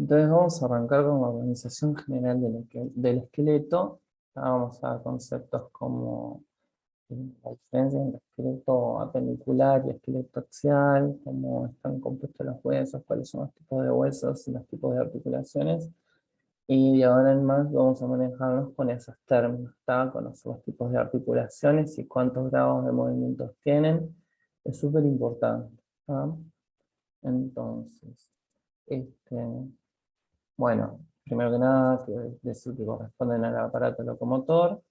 Entonces vamos a arrancar con la organización general del esqueleto. Vamos a ver conceptos como la diferencia entre esqueleto apendicular y esqueleto axial, cómo están compuestos los huesos, cuáles son los tipos de huesos y los tipos de articulaciones. Y de ahora en más vamos a manejarnos con esos términos, ¿tá? Conocer los tipos de articulaciones y cuántos grados de movimientos tienen. Es súper importante, ¿tá? Entonces, este, bueno, primero que nada, que decir que corresponden al aparato locomotor,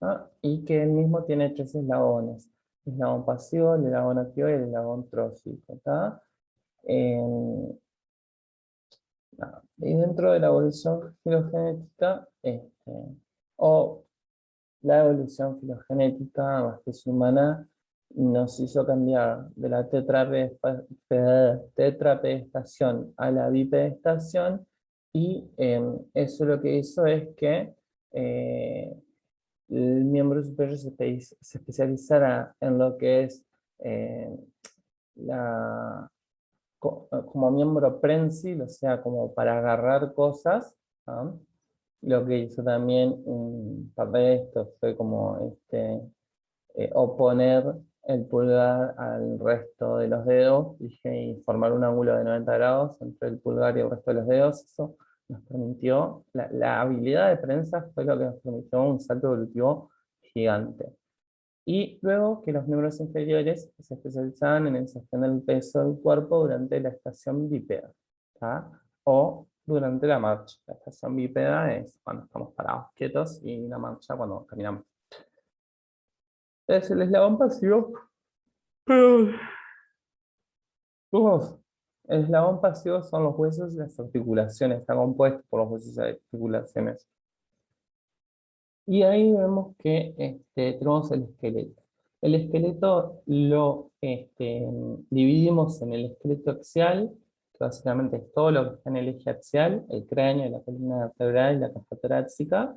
¿no? Y que el mismo tiene tres eslabones: el eslabón pasivo, el eslabón activo y el eslabón trófico, ¿tá? Nada. Y dentro de la evolución filogenética, o la evolución filogenética, la especie humana, nos hizo cambiar de la tetrapedestación a la bipedestación, y eso lo que hizo es que eh, el miembro superior se especializara en lo que es eh, como miembro prensil, o sea, como para agarrar cosas, ¿ah? Lo que hizo también parte de esto fue como oponer el pulgar al resto de los dedos y formar un ángulo de 90 grados entre el pulgar y el resto de los dedos. Eso nos permitió, la habilidad de prensa fue lo que nos permitió un salto evolutivo gigante. Y luego que los miembros inferiores se especializaban en el sostener el peso del cuerpo durante la estación bípeda, ¿tá? O durante la marcha. La estación bípeda es cuando estamos parados quietos, y la marcha cuando caminamos. Es el eslabón pasivo. Uf. El eslabón pasivo son los huesos y las articulaciones. Está compuesto por los huesos y articulaciones. Y ahí vemos que tenemos el esqueleto. El esqueleto lo dividimos en el esqueleto axial, que básicamente es todo lo que está en el eje axial: el cráneo, la columna vertebral y la caja torácica.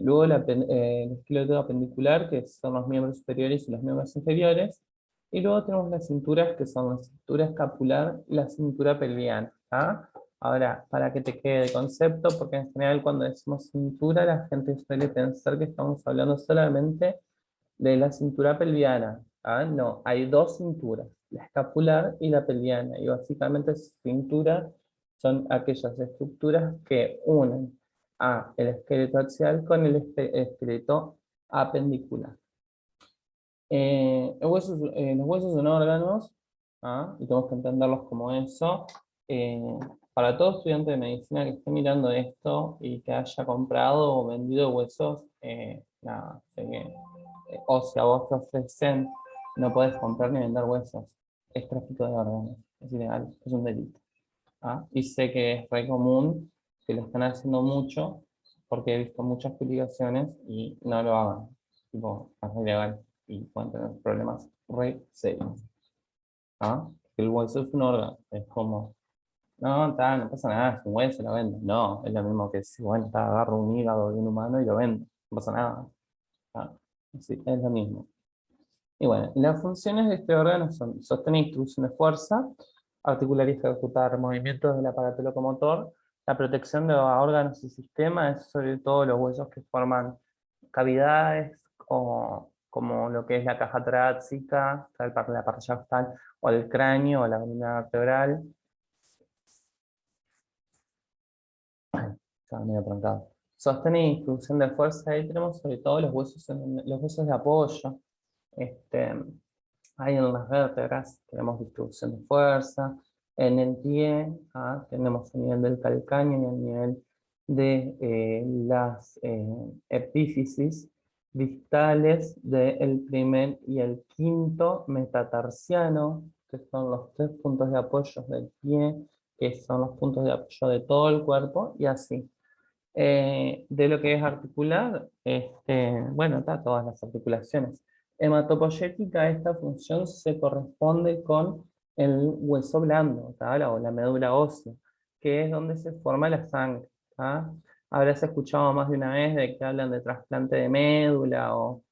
Luego el esqueleto apendicular, que son los miembros superiores y los miembros inferiores. Y luego tenemos las cinturas, que son la cintura escapular y la cintura pelviana, ¿tá? Ahora, para que te quede de concepto, porque en general cuando decimos cintura, la gente suele pensar que estamos hablando solamente de la cintura pelviana. ¿Ah? No, hay dos cinturas: la escapular y la pelviana. Y básicamente cintura son aquellas estructuras que unen a el esqueleto axial con el esqueleto apendicular. Los huesos son órganos, ¿ah? Y tenemos que entenderlos como eso. Eh, para todo estudiante de medicina que esté mirando esto y que haya comprado o vendido huesos, nada, sé que, o si a vos te ofrecen, no puedes comprar ni vender huesos. Es tráfico de órganos, es ilegal, es un delito. ¿Ah? Y sé que es re común, que lo están haciendo mucho, porque he visto muchas publicaciones y no lo hagan. Tipo, es ilegal y pueden tener problemas re serios. ¿Ah? El hueso es un órgano, es como, no, no pasa nada, es un hueso, lo vendo. No, es lo mismo que si, bueno, agarro un hígado de un humano y lo vendo, no pasa nada. ¿Ah? Sí, es lo mismo. Y bueno, las funciones de este órgano son sostener y distribución de fuerza, articular y ejecutar movimientos del aparato locomotor. La protección de órganos y sistemas es sobre todo los huesos que forman cavidades, o como lo que es la caja torácica, la parrilla costal, o el cráneo, o la columna vertebral. Estaba medio trancado. Sostén y distribución de fuerza, ahí tenemos sobre todo los huesos de apoyo. Este, Ahí en las vértebras tenemos distribución de fuerza. En el pie, tenemos a nivel del calcáneo y a nivel de las epífisis distales del primer y el quinto metatarsiano, que son los tres puntos de apoyo del pie, que son los puntos de apoyo de todo el cuerpo, y así. De lo que es articular, bueno, está todas las articulaciones. Hematopoyética, esta función se corresponde con el hueso blando, ¿tá? O la médula ósea, que es donde se forma la sangre, ¿tá? Habrás escuchado más de una vez de que hablan de trasplante de médula o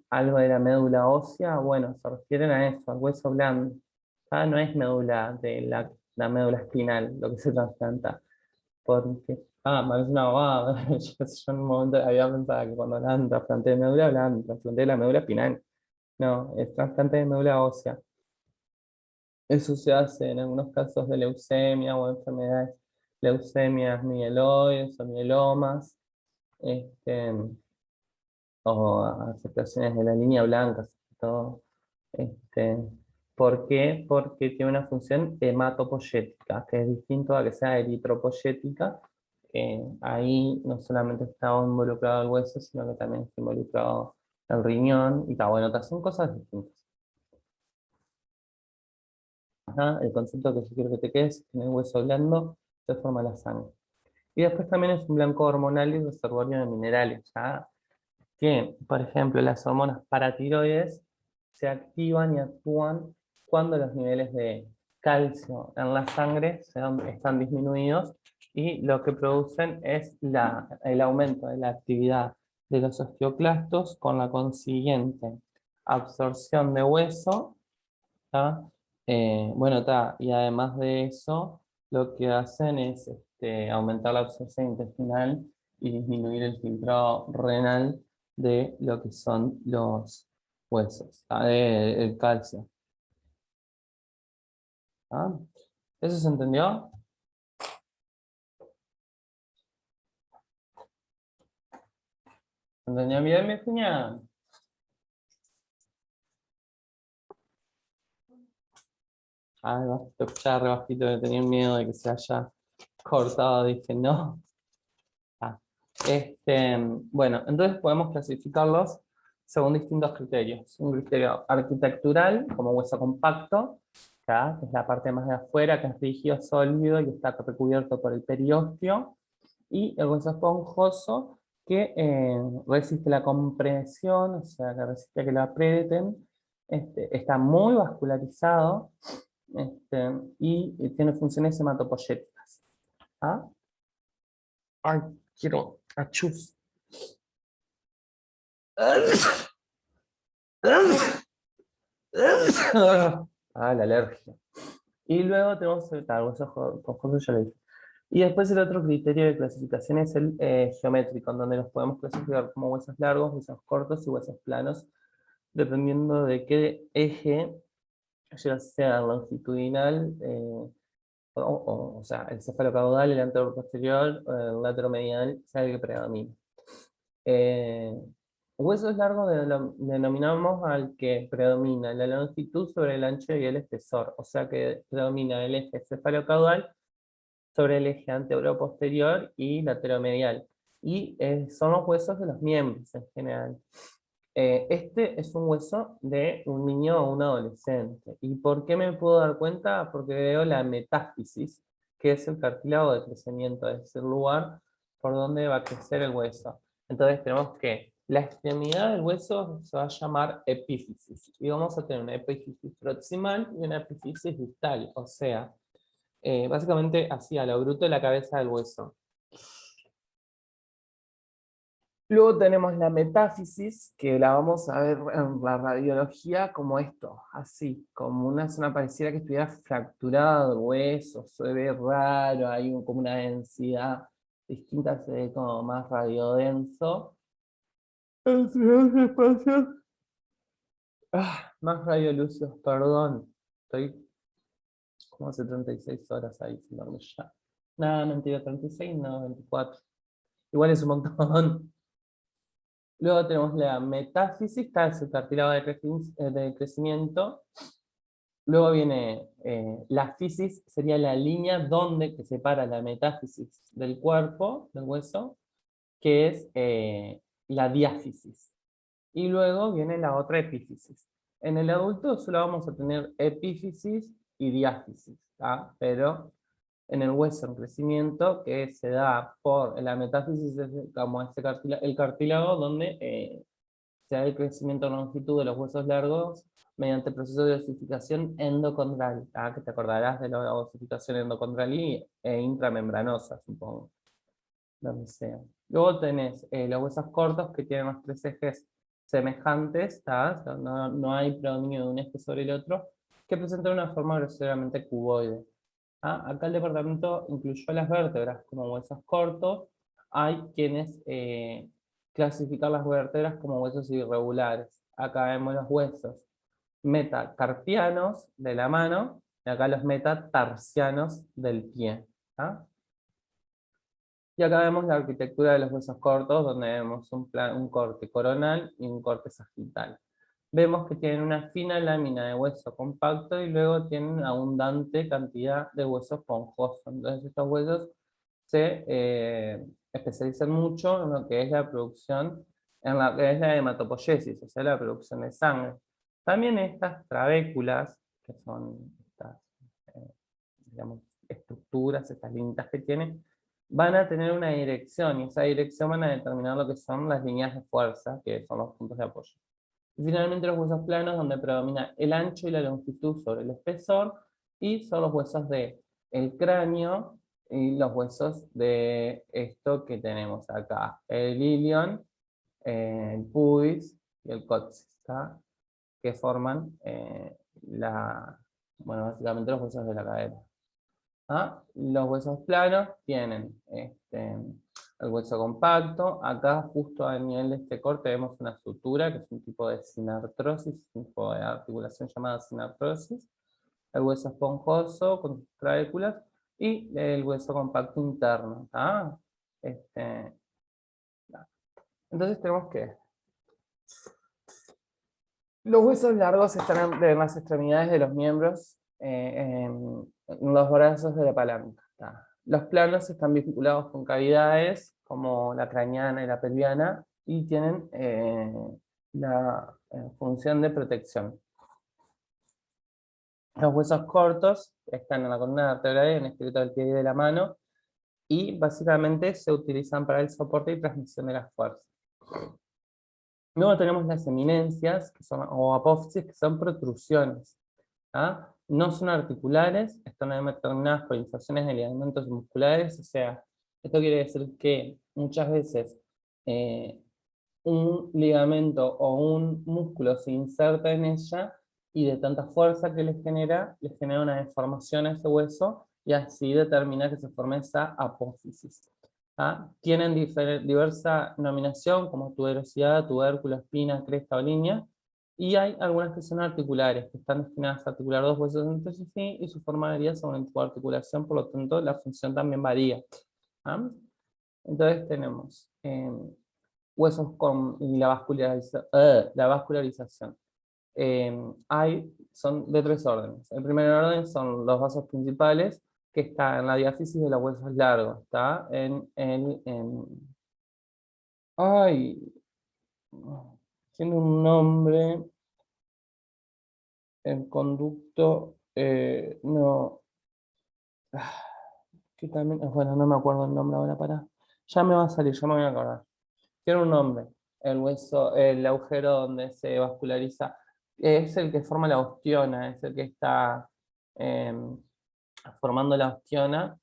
algo de la médula ósea. Bueno, se refieren a eso, al hueso blando, ¿tá? No es médula de la la médula espinal, lo que se trasplanta. Porque, me parece una bobada. Yo en un momento había pensado que cuando hablaban de trasplante de médula, hablaban de trasplante de la médula espinal. No, es trasplante de médula ósea. Eso se hace en algunos casos de leucemia o enfermedades, leucemias mieloides o mielomas, este, o afectaciones de la línea blanca, sobre todo. Este, ¿Por qué? Porque tiene una función hematopoyética, que es distinto a que sea eritropoyética. Ahí no solamente está involucrado el hueso, sino que también está involucrado el riñón, y está bueno, son cosas distintas. Ajá, el concepto que yo quiero que te quedes es que en el hueso blando se forma la sangre. Y después también es un blanco hormonal y reservorio de minerales, ¿ya? Que, por ejemplo, las hormonas paratiroides se activan y actúan cuando los niveles de calcio en la sangre están disminuidos, y lo que producen es el aumento de la actividad de los osteoclastos con la consiguiente absorción de hueso, ¿tá? Bueno, y además de eso, lo que hacen es aumentar la absorción intestinal y disminuir el filtrado renal de lo que son los huesos, el calcio. ¿Tá? ¿Eso se entendió? ¿Se entendió bien, Virginia? Ay, te escuchaba re bajito, que tenía miedo de que se haya cortado, dije, no. Ah, bueno, entonces podemos clasificarlos según distintos criterios. Un criterio arquitectural, como hueso compacto, ¿ya? Que es la parte más de afuera, que es rígido, sólido y está recubierto por el periósteo. Y el hueso esponjoso, que resiste la compresión, o sea, que resiste que lo aprieten, está muy vascularizado, y tiene funciones hematopoyéticas. ¿Ah? Ay, quiero achus. La alergia. Y luego tenemos el hueso esponjoso, ya lo dije. Y después el otro criterio de clasificación es el geométrico, en donde los podemos clasificar como huesos largos, huesos cortos y huesos planos, dependiendo de qué eje, ya sea longitudinal, o sea, el cefalocaudal, el anteroposterior, el lateromedial, sea el que predomine. Eh, Huesos largos denominamos al que predomina la longitud sobre el ancho y el espesor, o sea que predomina el eje cefalocaudal sobre el eje anteroposterior y lateromedial. Y son los huesos de los miembros en general. Este es un hueso de un niño o un adolescente. ¿Y por qué me puedo dar cuenta? Porque veo la metáfisis, que es el cartílago de crecimiento, es el lugar por donde va a crecer el hueso. Entonces tenemos que la extremidad del hueso se va a llamar epífisis. Y vamos a tener una epífisis proximal y una epífisis distal. O sea, básicamente así, a lo bruto de la cabeza del hueso. Luego tenemos la metáfisis, que la vamos a ver en la radiología como esto, así, como una zona pareciera que estuviera fracturada de hueso, se ve raro, hay como una densidad distinta, se ve como más radiodenso. Entre los espacios, más radiolucios, perdón, estoy como hace 36 horas ahí sin dormir ya. No, mentira, 36, no, 24. Igual es un montón. Luego tenemos la metáfisis, que es el cartílago de crecimiento. Luego viene la fisis, sería la línea donde que separa la metáfisis del cuerpo, del hueso, que es la diáfisis. Y luego viene la otra epífisis. En el adulto solo vamos a tener epífisis y diáfisis, ¿tá? Pero en el hueso en crecimiento, que se da por la metáfisis, es como el cartílago donde se da el crecimiento en longitud de los huesos largos mediante el proceso de osificación endocondral, que te acordarás de la osificación endocondral e intramembranosa, supongo, donde sea. Luego tenés los huesos cortos, que tienen los tres ejes semejantes, o sea, no hay predominio de un eje sobre el otro, que presentan una forma groseramente cuboide. Acá el departamento incluyó las vértebras como huesos cortos. Hay quienes clasifican las vértebras como huesos irregulares. Acá vemos los huesos metacarpianos de la mano y acá los metatarsianos del pie. ¿Ah? Y acá vemos la arquitectura de los huesos cortos, donde vemos un corte coronal y un corte sagital. Vemos que tienen una fina lámina de hueso compacto y luego tienen abundante cantidad de hueso esponjoso. Entonces estos huesos se especializan mucho en lo que es la producción, en la que es la hematopoiesis, o sea, la producción de sangre. También estas trabéculas, que son estas, digamos, estructuras, estas líneas que tienen, van a tener una dirección, y esa dirección van a determinar lo que son las líneas de fuerza, que son los puntos de apoyo. Y finalmente los huesos planos, donde predomina el ancho y la longitud sobre el espesor, y son los huesos del cráneo y los huesos de esto que tenemos acá, el ilion, el pubis y el coxis, ¿tá? Que forman bueno, básicamente los huesos de la cadera. Los huesos planos tienen el hueso compacto. Acá justo a nivel de este corte vemos una sutura, que es un tipo de sinartrosis, un tipo de articulación llamada sinartrosis. El hueso esponjoso con sus trabéculas y el hueso compacto interno. Entonces tenemos que los huesos largos están en las extremidades de los miembros, en los brazos de la palanca. Los planos están vinculados con cavidades como la craneana y la pelviana y tienen la función de protección. Los huesos cortos están en la columna vertebral, en el esqueleto del pie y de la mano, y básicamente se utilizan para el soporte y transmisión de las fuerzas. Luego tenemos las eminencias, o apófisis, que son protrusiones. No son articulares, están determinadas por inserciones de ligamentos musculares, o sea, esto quiere decir que muchas veces un ligamento o un músculo se inserta en ella y de tanta fuerza que les genera una deformación a ese hueso y así determina que se forme esa apófisis. Tienen diversa nominación como tuberosidad, tubérculo, espina, cresta o línea, y hay algunas que son articulares, que están destinadas a articular dos huesos entre sí y su forma varía según su articulación, por lo tanto la función también varía. Entonces tenemos huesos y la vascularización. Son de tres órdenes. El primer orden son los vasos principales, que está en la diáfisis de los huesos largos. Está ay, tiene un nombre, el conducto, no, que también, bueno, no me acuerdo el nombre ahora, ya me va a salir, ya me voy a acordar. Tiene un nombre, el hueso, el agujero donde se vasculariza, es el que forma la ostiona, es el que está formando la ostiona,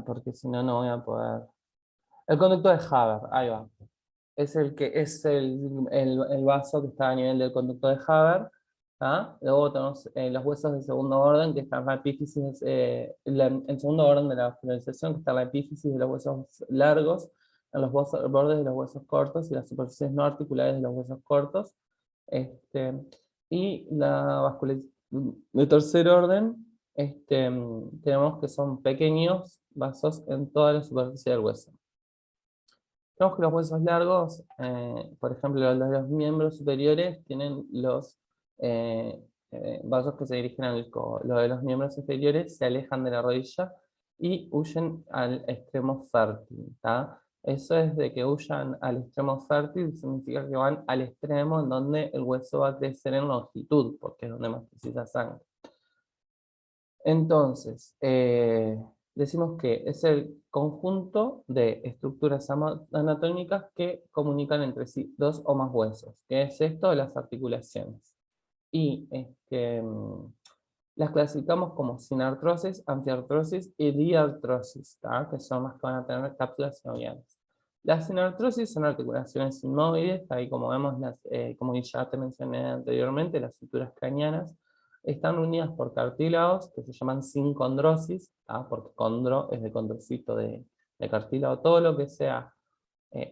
porque si no, no voy a poder. El conducto de Haber, ahí va. Es el vaso que está a nivel del conducto de Haber. Luego tenemos los huesos de segundo orden, que están en la epífisis, el segundo orden de la vascularización, que está en la epífisis de los huesos largos, en los bordes de los huesos cortos y las superficies no articulares de los huesos cortos. Y la vascularización de tercer orden, tenemos que son pequeños vasos en toda la superficie del hueso. Tenemos que los huesos largos, por ejemplo, los de los miembros superiores, tienen los vasos que se dirigen al codo. Los de los miembros inferiores se alejan de la rodilla y huyen al extremo fértil. Eso es de que huyan al extremo fértil, significa que van al extremo en donde el hueso va a crecer en longitud, porque es donde más precisa sangre. Entonces, decimos que es el conjunto de estructuras anatómicas que comunican entre sí dos o más huesos. ¿Qué es esto? Las articulaciones. Y las clasificamos como sinartrosis, anfiartrosis y diartrosis, que son las que van a tener cápsulas sinoviales. Las senartrosis son articulaciones inmóviles, ahí como vemos, como ya te mencioné anteriormente, las suturas craneanas están unidas por cartílagos que se llaman sincondrosis, porque condro es de condrocito de cartílago. Todo lo que sea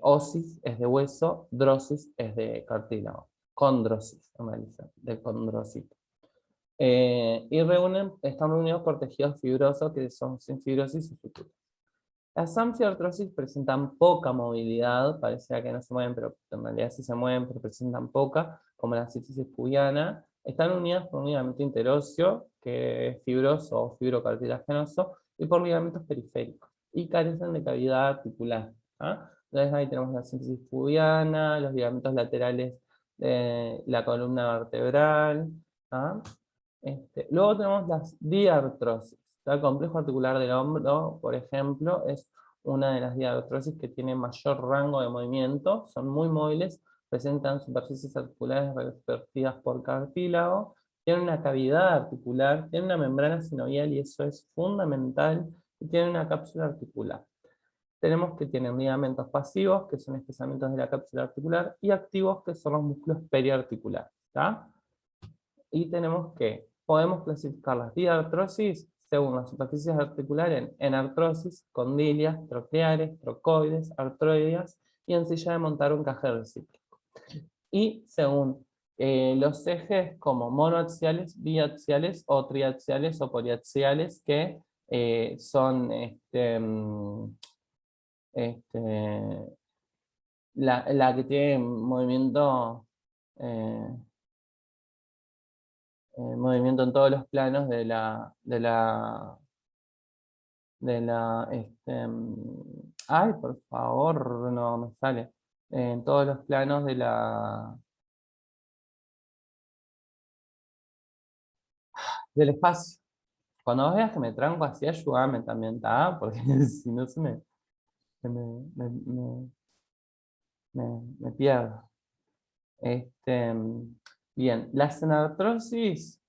osis es de hueso, drosis es de cartílago. Condrosis, de condrocito. Y están reunidos por tejidos fibrosos que son sin fibrosis y suturas. Las anfiartrosis presentan poca movilidad, parecía que no se mueven, pero en realidad sí se mueven, pero presentan poca, como la sífilis pubiana. Están unidas por un ligamento interóseo, que es fibroso o fibrocartilaginoso, y por ligamentos periféricos, y carecen de cavidad articular. Entonces ahí tenemos la sífilis pubiana, los ligamentos laterales de la columna vertebral. Luego tenemos las diartrosis. El complejo articular del hombro, por ejemplo, es una de las diartrosis que tiene mayor rango de movimiento, son muy móviles, presentan superficies articulares revertidas por cartílago, tienen una cavidad articular, tienen una membrana sinovial y eso es fundamental, y tienen una cápsula articular. Tenemos que tienen ligamentos pasivos, que son espesamientos de la cápsula articular, y activos, que son los músculos periarticulares. Y tenemos que podemos clasificar las diartrosis según las superficies articulares en artrosis, condilias, trocleares, trocoides, artroides y en silla de montar un cajero recíproco. Y según los ejes como monoaxiales, biaxiales o triaxiales o poliaxiales, que son la que tiene movimiento movimiento en todos los planos ay, por favor, no me sale. En todos los planos del espacio. Cuando vos veas que me tranco así, ayúdame también, ¿tá? Porque si no me, me, me- me pierdo. Este, bien, las senartrosis,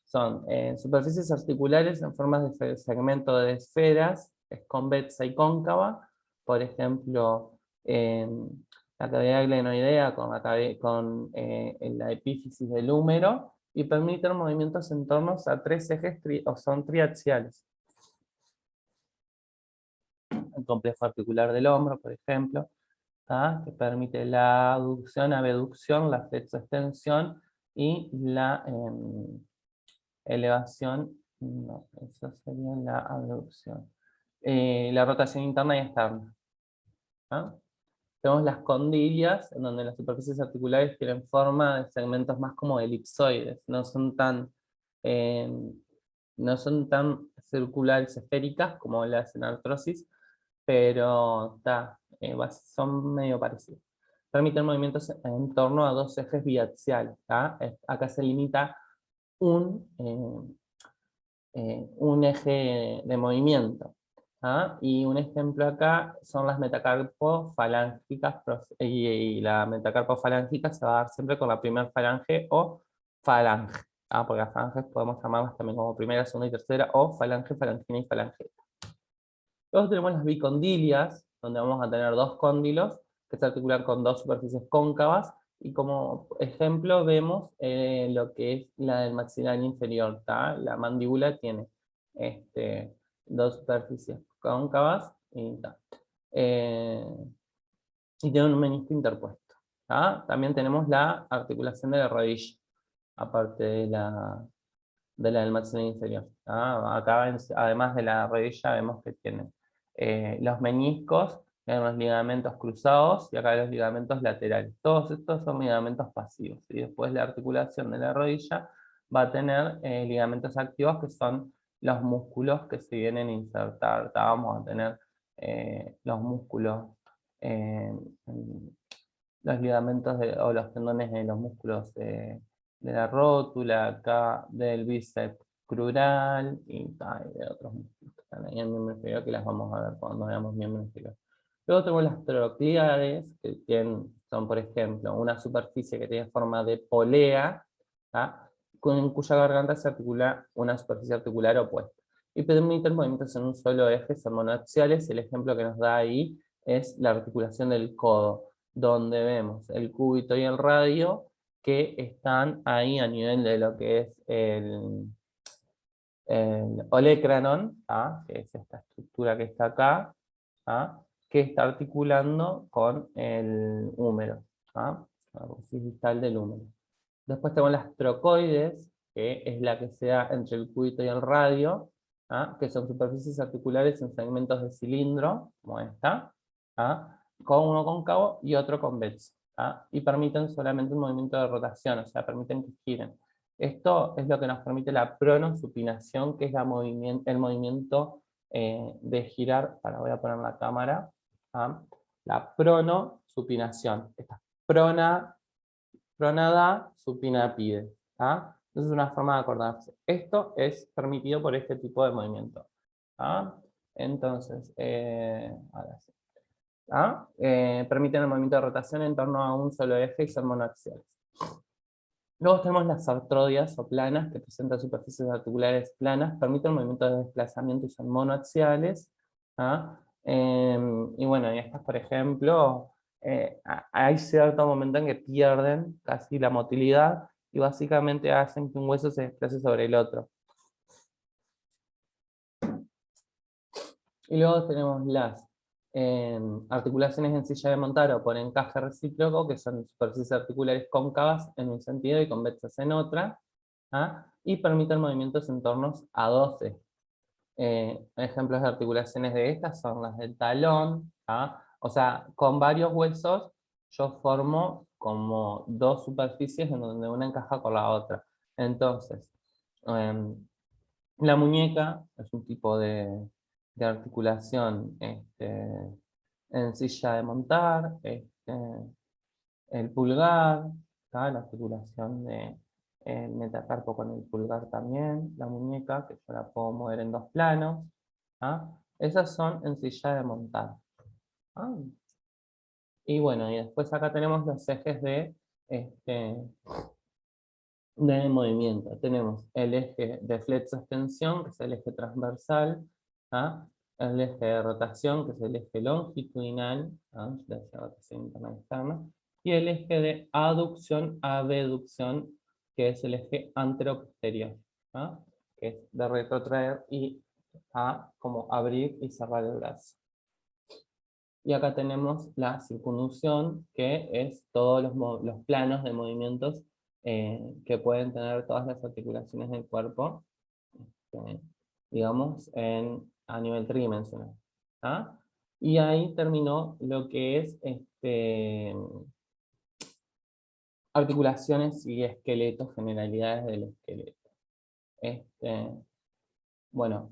son superficies articulares en formas de segmento de esferas, es convexa y cóncava, por ejemplo, la cavidad glenoidea con la epífisis del húmero, y permiten movimientos en torno a tres ejes o son triaxiales. El complejo articular del hombro, por ejemplo, que permite la aducción, abducción, la flexoextensión y la elevación, no, eso sería la abducción. La rotación interna y externa. Tenemos las condilias, en donde las superficies articulares tienen forma de segmentos más como elipsoides, eh, no son tan circulares esféricas como las en artrosis, pero son medio parecidos. Permiten movimientos en torno a dos ejes biaxiales. Acá se limita un eje de movimiento. Y un ejemplo acá son las metacarpofalángicas, y la metacarpofalángica se va a dar siempre con la primera falange o falange. Porque las falanges podemos llamarlas también como primera, segunda y tercera, o falange, falangina y falange. Luego tenemos las bicondilias, donde vamos a tener dos cóndilos que se articulan con dos superficies cóncavas, y como ejemplo vemos lo que es la del maxilar inferior. La mandíbula tiene dos superficies cóncavas eh, y tiene un menisco interpuesto. También tenemos la articulación de la rodilla, aparte de la del maxilar inferior. Acá, además de la rodilla, vemos que tiene los meniscos, los ligamentos cruzados y acá los ligamentos laterales. Todos estos son ligamentos pasivos. Y después la articulación de la rodilla va a tener ligamentos activos, que son los músculos que se vienen a insertar. Vamos a tener los músculos, los ligamentos o los tendones de los músculos de la rótula, acá del bíceps crural y de otros músculos que están ahí en el miembro inferior, que las vamos a ver cuando veamos miembro inferior. Luego tenemos las trocleares, que son, por ejemplo, una superficie que tiene forma de polea, en cuya garganta se articula una superficie articular opuesta. y permiten movimientos en un solo eje, son monoaxiales. El ejemplo que nos da ahí es la articulación del codo, donde vemos el cúbito y el radio que están ahí a nivel de lo que es el olecranon, ¿ah? Que es esta estructura que está acá, ¿ah? Que está articulando con el húmero, ¿ah? La apófisis distal del húmero. Después tengo las trocoides, que es la que se da entre el cúbito y el radio, ¿ah? Que son superficies articulares en segmentos de cilindro, como esta, ¿ah? Con uno cóncavo y otro convexo, ¿ah? Y permiten solamente un movimiento de rotación, o sea, permiten que giren. Esto es lo que nos permite la pronosupinación, que es el movimiento de girar. Ahora voy a poner la cámara, ¿ah? La pronosupinación. Esta pronada, supina pide. ¿Ah? Entonces es una forma de acordarse. Esto es permitido por este tipo de movimiento. ¿Ah? Entonces, ahora sí. ¿Ah? Permiten el movimiento de rotación en torno a un solo eje y son monoaxiales. Luego tenemos las artrodias o planas, que presentan superficies articulares planas, permiten el movimiento de desplazamiento y son monoaxiales. ¿Ah? Y bueno, y estas, por ejemplo, hay cierto momento en que pierden casi la motilidad y básicamente hacen que un hueso se desplace sobre el otro. Y luego tenemos las articulaciones en silla de montar o por encaje recíproco, que son superficies articulares cóncavas en un sentido y convexas en otra, ¿ah? Y permiten movimientos en tornos a 12. Ejemplos de articulaciones de estas son las del talón, ¿ah? O sea, con varios huesos yo formo como dos superficies en donde una encaja con la otra. Entonces, la muñeca es un tipo de articulación en silla de montar, el pulgar, ¿tá? La articulación de metacarpo con el pulgar también, la muñeca, que yo la puedo mover en dos planos. ¿Ah? Esas son en silla de montar. ¿Ah? Y bueno, y después acá tenemos los ejes de movimiento. Tenemos el eje de flexo-extensión, que es el eje transversal, ¿ah? El eje de rotación, que es el eje longitudinal, ¿ah? De rotación interna y externa, y el eje de aducción, abducción, que es el eje anteroposterior, ¿ah? Que es de retrotraer y como abrir y cerrar el brazo. Y acá tenemos la circunducción, que es todos los planos de movimientos que pueden tener todas las articulaciones del cuerpo, eh, digamos, a nivel tridimensional. ¿Ah? Y ahí terminó lo que es articulaciones y esqueletos, generalidades del esqueleto. Bueno,